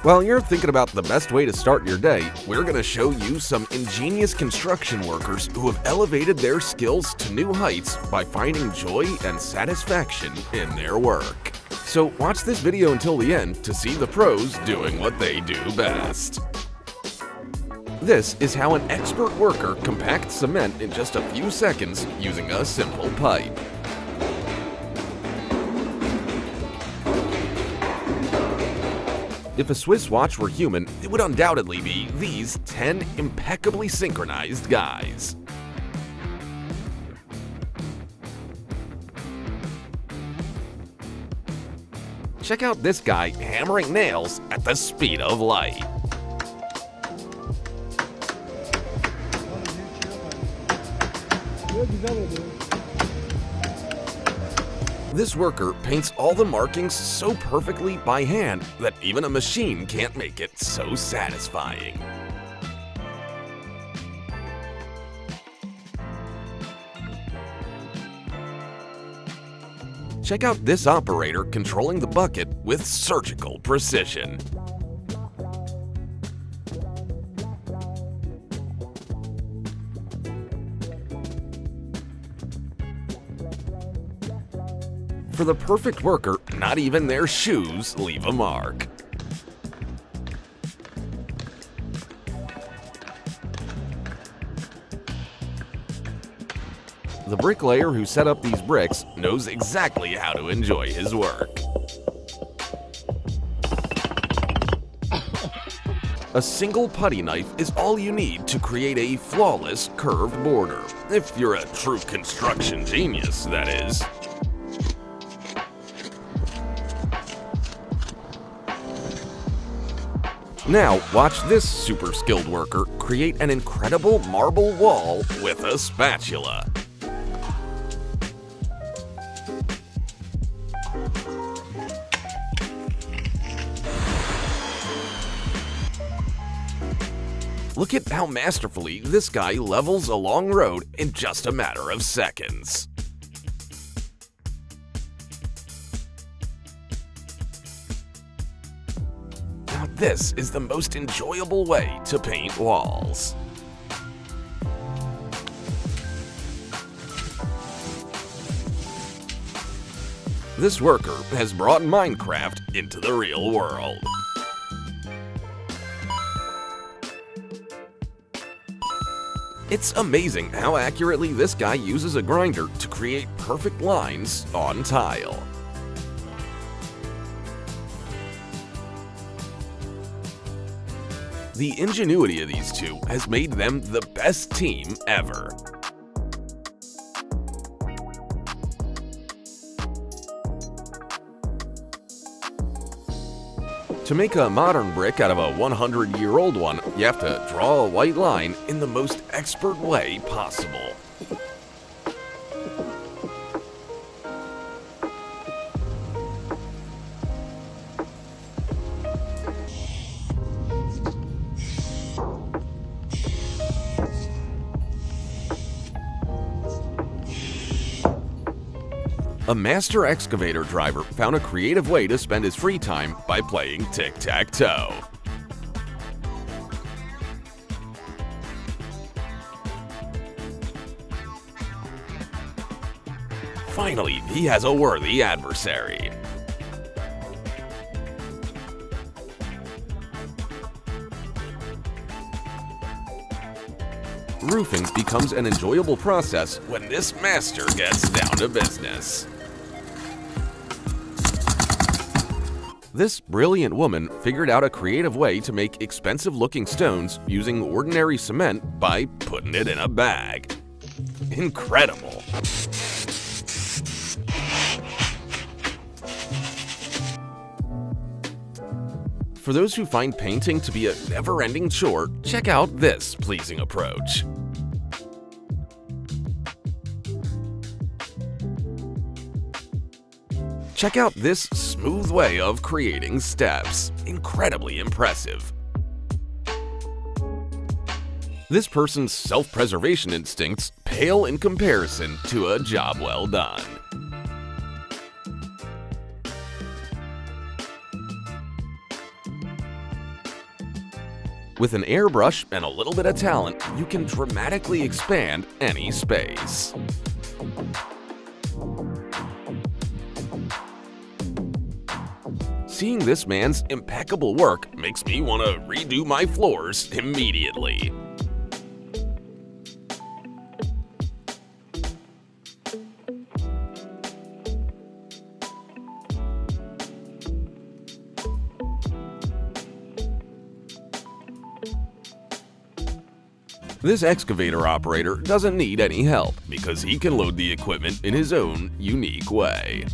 While you're thinking about the best way to start your day, we're going to show you some ingenious construction workers who have elevated their skills to new heights by finding joy and satisfaction in their work. So watch this video until the end to see the pros doing what they do best. This is how an expert worker compacts cement in just a few seconds using a simple pipe. If a Swiss watch were human, it would undoubtedly be these 10 impeccably synchronized guys. Check out this guy hammering nails at the speed of light. This worker paints all the markings so perfectly by hand that even a machine can't make it so satisfying. Check out this operator controlling the bucket with surgical precision. For the perfect worker, not even their shoes leave a mark. The bricklayer who set up these bricks knows exactly how to enjoy his work. A single putty knife is all you need to create a flawless curved border. If you're a true construction genius, that is. Now, watch this super skilled worker create an incredible marble wall with a spatula. Look at how masterfully this guy levels a long road in just a matter of seconds. This is the most enjoyable way to paint walls. This worker has brought Minecraft into the real world. It's amazing how accurately this guy uses a grinder to create perfect lines on tile. The ingenuity of these two has made them the best team ever. To make a modern brick out of a 100-year-old one, you have to draw a white line in the most expert way possible. A master excavator driver found a creative way to spend his free time by playing tic-tac-toe. Finally, he has a worthy adversary. Roofing becomes an enjoyable process when this master gets down to business. This brilliant woman figured out a creative way to make expensive-looking stones using ordinary cement by putting it in a bag. Incredible! For those who find painting to be a never-ending chore, check out this pleasing approach. Check out this smooth way of creating steps. Incredibly impressive. This person's self-preservation instincts pale in comparison to a job well done. With an airbrush and a little bit of talent, you can dramatically expand any space. Seeing this man's impeccable work makes me want to redo my floors immediately. This excavator operator doesn't need any help because he can load the equipment in his own unique way.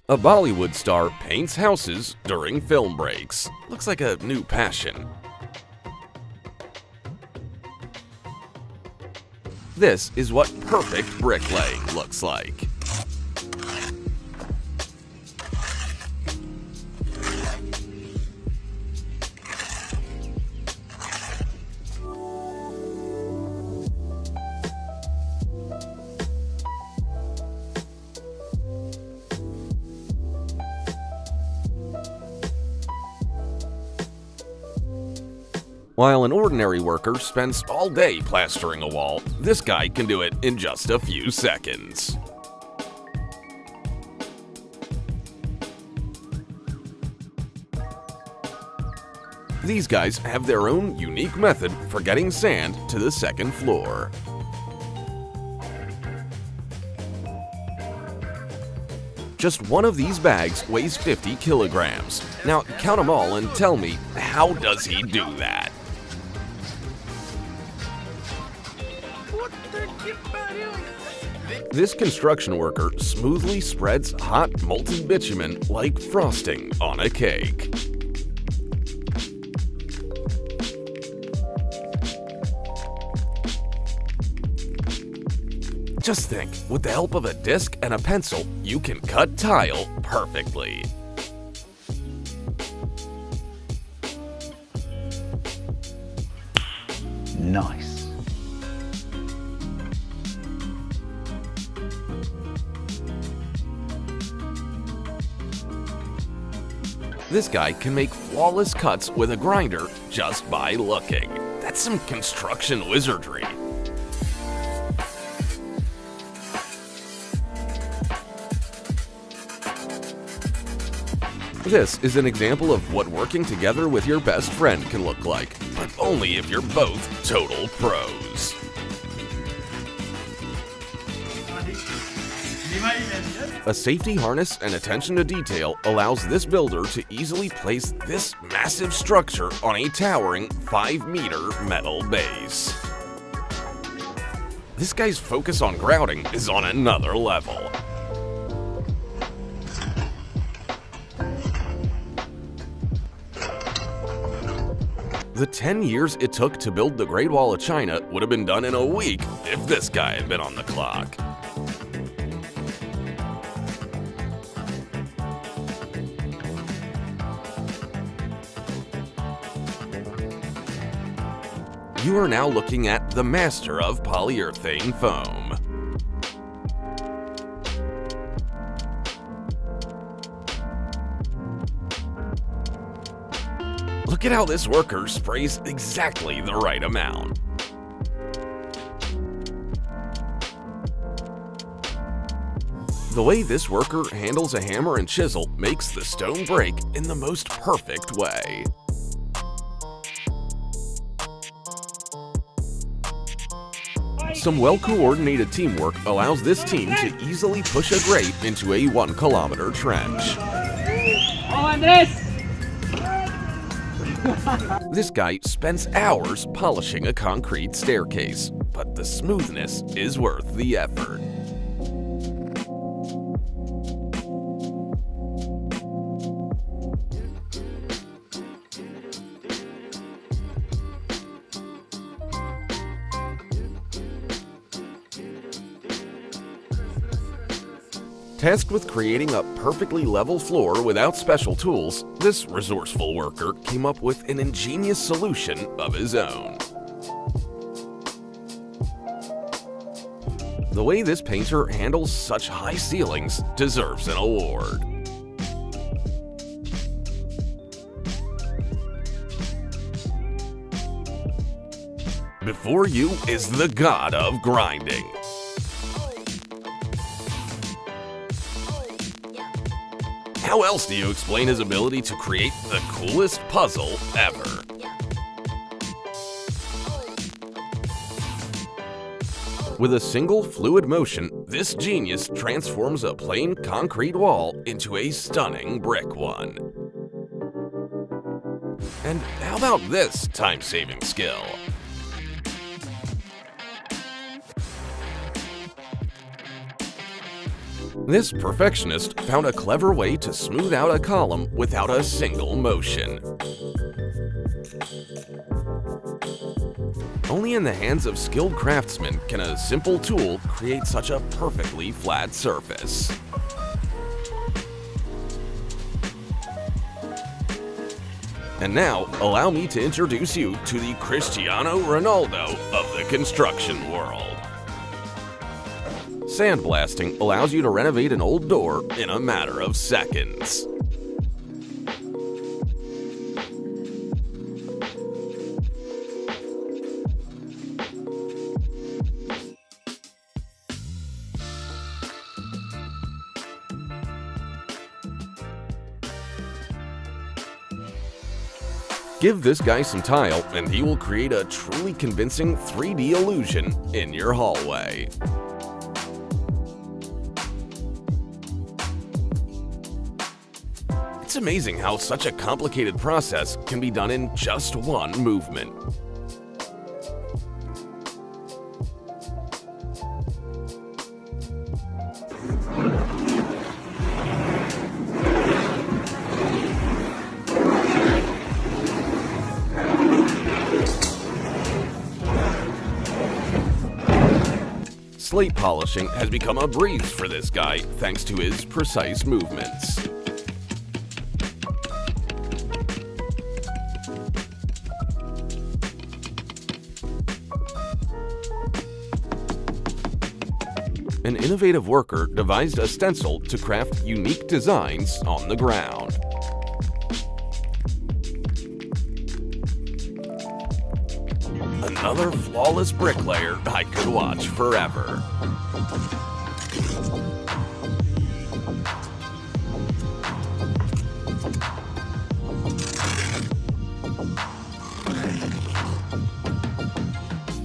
A Bollywood star paints houses during film breaks. Looks like a new passion. This is what perfect bricklaying looks like. While an ordinary worker spends all day plastering a wall, this guy can do it in just a few seconds. These guys have their own unique method for getting sand to the second floor. Just one of these bags weighs 50 kilograms. Now count them all and tell me, how does he do that? This construction worker smoothly spreads hot molten bitumen like frosting on a cake. Just think, with the help of a disc and a pencil, you can cut tile perfectly. Nice. This guy can make flawless cuts with a grinder just by looking. That's some construction wizardry. This is an example of what working together with your best friend can look like, but only if you're both total pros. A safety harness and attention to detail allows this builder to easily place this massive structure on a towering 5-meter metal base. This guy's focus on grouting is on another level. The 10 years it took to build the Great Wall of China would have been done in a week if this guy had been on the clock. You are now looking at the master of polyurethane foam. Look at how this worker sprays exactly the right amount. The way this worker handles a hammer and chisel makes the stone break in the most perfect way. Some well-coordinated teamwork allows this team to easily push a grate into a 1-kilometer trench. This guy spends hours polishing a concrete staircase, but the smoothness is worth the effort. Tasked with creating a perfectly level floor without special tools, this resourceful worker came up with an ingenious solution of his own. The way this painter handles such high ceilings deserves an award. Before you is the god of grinding. How else do you explain his ability to create the coolest puzzle ever? With a single fluid motion, this genius transforms a plain concrete wall into a stunning brick one. And how about this time-saving skill? This perfectionist found a clever way to smooth out a column without a single motion. Only in the hands of skilled craftsmen can a simple tool create such a perfectly flat surface. And now, allow me to introduce you to the Cristiano Ronaldo of the construction world. Sandblasting allows you to renovate an old door in a matter of seconds. Give this guy some tile and he will create a truly convincing 3D illusion in your hallway. It's amazing how such a complicated process can be done in just one movement. Slate polishing has become a breeze for this guy thanks to his precise movements. An innovative worker devised a stencil to craft unique designs on the ground. Another flawless bricklayer I could watch forever.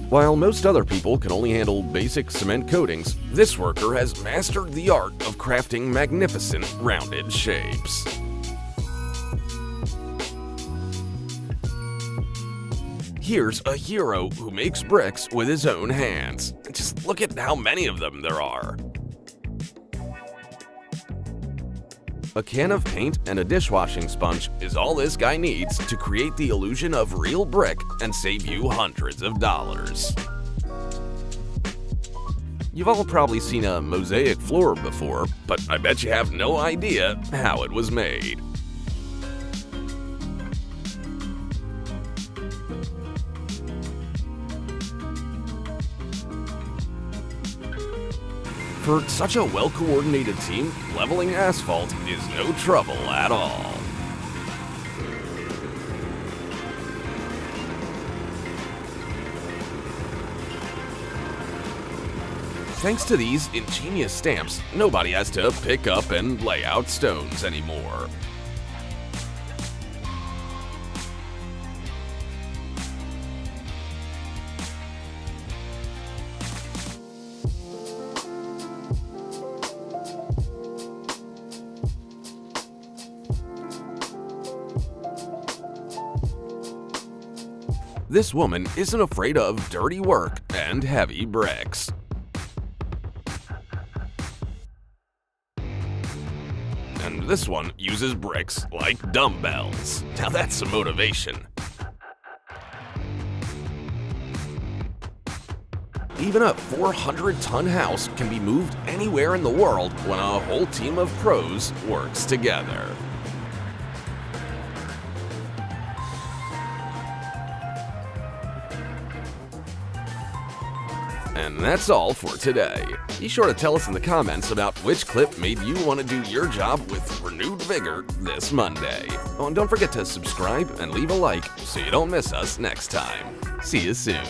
While most other people can only handle basic cement coatings, this worker has mastered the art of crafting magnificent rounded shapes. Here's a hero who makes bricks with his own hands. Just look at how many of them there are. A can of paint and a dishwashing sponge is all this guy needs to create the illusion of real brick and save you hundreds of dollars. You've all probably seen a mosaic floor before, but I bet you have no idea how it was made. For such a well-coordinated team, leveling asphalt is no trouble at all. Thanks to these ingenious stamps, nobody has to pick up and lay out stones anymore. This woman isn't afraid of dirty work and heavy bricks. And this one uses bricks like dumbbells. Now that's some motivation. Even a 400-ton house can be moved anywhere in the world when a whole team of pros works together. And that's all for today. Be sure to tell us in the comments about which clip made you want to do your job with renewed vigor this Monday. Oh, and don't forget to subscribe and leave a like so you don't miss us next time. See you soon.